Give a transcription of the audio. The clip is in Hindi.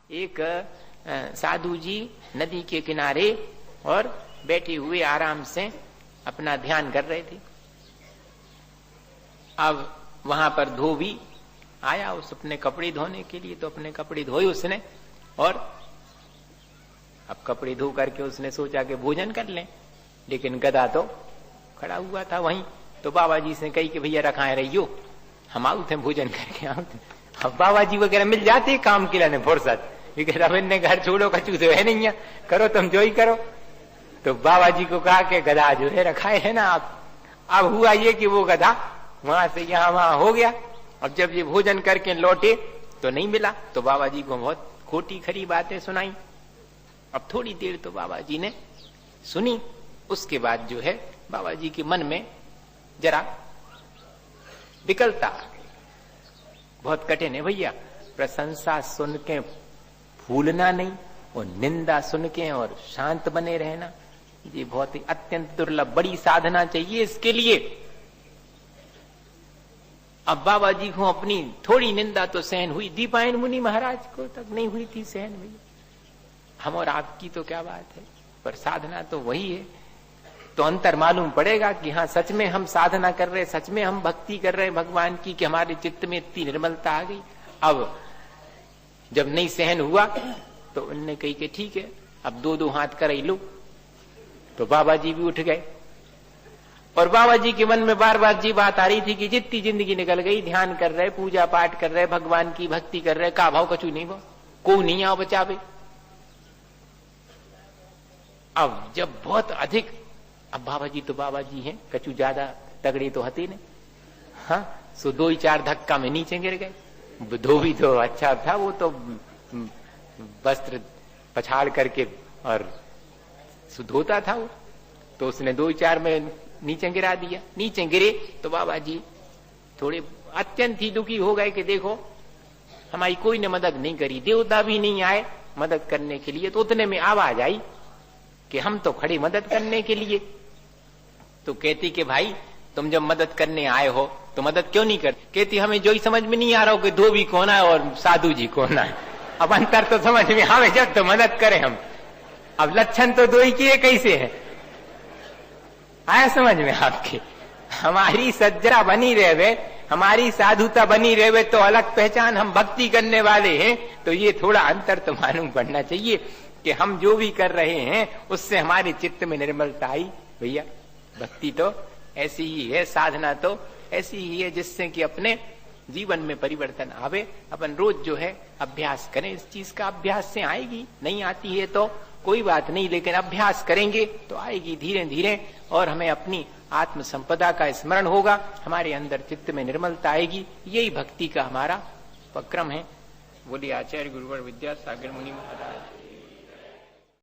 एक साधु जी नदी के किनारे और बैठे हुए आराम से अपना ध्यान कर रहे थे। अब वहां पर धोबी आया उस अपने कपड़े धोने के लिए, तो अपने कपड़े धोए उसने, और अब कपड़े धो करके उसने सोचा कि भोजन कर लें, लेकिन गधा तो खड़ा हुआ था वहीं। तो बाबा जी से कही कि भैया रखाए रहियो, हम आउ थे भोजन करके आउ थे। अब बाबा जी वगैरह मिल जाते काम के लिए फुर्सत, रविंद्र ने घर छोड़ो, कचू तो है नहीं, करो तुम जो ही करो। तो बाबा जी को कहा कि गधा जो है रखाए है ना आप। अब हुआ ये कि वो गधा वहां से यहाँ वहां हो गया। अब जब ये भोजन करके लौटे तो नहीं मिला, तो बाबा जी को बहुत खोटी खरी बातें सुनाई। अब थोड़ी देर तो बाबा जी ने सुनी, उसके बाद जो है बाबा जी के मन में जरा विकलता आ गई। बहुत कठिन है भैया, प्रशंसा सुन के फूलना नहीं और निंदा सुन के और शांत बने रहना, ये बहुत ही अत्यंत दुर्लभ, बड़ी साधना चाहिए इसके लिए। अब बाबा जी को अपनी थोड़ी निंदा तो सहन हुई, दीपायन मुनि महाराज को तक नहीं हुई थी सहन भैया, हम और आपकी तो क्या बात है, पर साधना तो वही है। तो अंतर मालूम पड़ेगा कि हाँ सच में हम साधना कर रहे, सच में हम भक्ति कर रहे भगवान की, कि हमारे चित्त में इतनी निर्मलता आ गई। अब जब नहीं सहन हुआ तो उनने कही कि ठीक है अब दो दो हाथ कर लो। तो बाबा जी भी उठ गए, और बाबा जी के मन में बार बार जी बात आ रही थी कि जितनी जिंदगी निकल गई, ध्यान कर रहे, पूजा पाठ कर रहे, भगवान की भक्ति कर रहे, का भाव कछु नहीं भाव, को नहीं आओ बचावे। अब जब बहुत अधिक, अब बाबा जी तो बाबा जी हैं, कछु ज्यादा तगड़े तो हते नहीं, हाँ सो दो ही चार धक्का में नीचे गिर गए। धोबी तो अच्छा था, वो तो वस्त्र पछाड़ करके और धोता था वो, तो उसने दो ही चार में नीचे गिरा दिया। नीचे गिरे तो बाबा जी थोड़े अत्यंत ही दुखी हो गए कि देखो हमारी कोई ने मदद नहीं करी, देवता भी नहीं आए मदद करने के लिए। तो उतने में आवाज आई कि हम तो खड़े मदद करने के लिए। तो कहती कि भाई तुम जब मदद करने आए हो तो मदद क्यों नहीं करते? कहती हमें जो ही समझ में नहीं आ रहा हो कि धोबी कौन है और साधु जी कौन है, अब अंतर तो समझ में हमें जब तो मदद करें हम। अब लक्षण तो दो ही किए कैसे है, आया समझ में आपके? हमारी सज्जरा बनी रहे, हमारी साधुता बनी रहे तो अलग पहचान, हम भक्ति करने वाले हैं, तो ये थोड़ा अंतर तो मालूम पड़ना चाहिए कि हम जो भी कर रहे हैं उससे हमारे चित्त में निर्मलता आई। भैया भक्ति तो ऐसी ही है, साधना तो ऐसी ही है जिससे कि अपने जीवन में परिवर्तन आवे। अपन रोज जो है अभ्यास करें, इस चीज का अभ्यास से आएगी, नहीं आती है तो कोई बात नहीं, लेकिन अभ्यास करेंगे तो आएगी धीरे धीरे, और हमें अपनी आत्म संपदा का स्मरण होगा, हमारे अंदर चित्त में निर्मलता आएगी। यही भक्ति का हमारा उपक्रम है। बोलिए आचार्य गुरुवर विद्यासागर मुनि महाराज।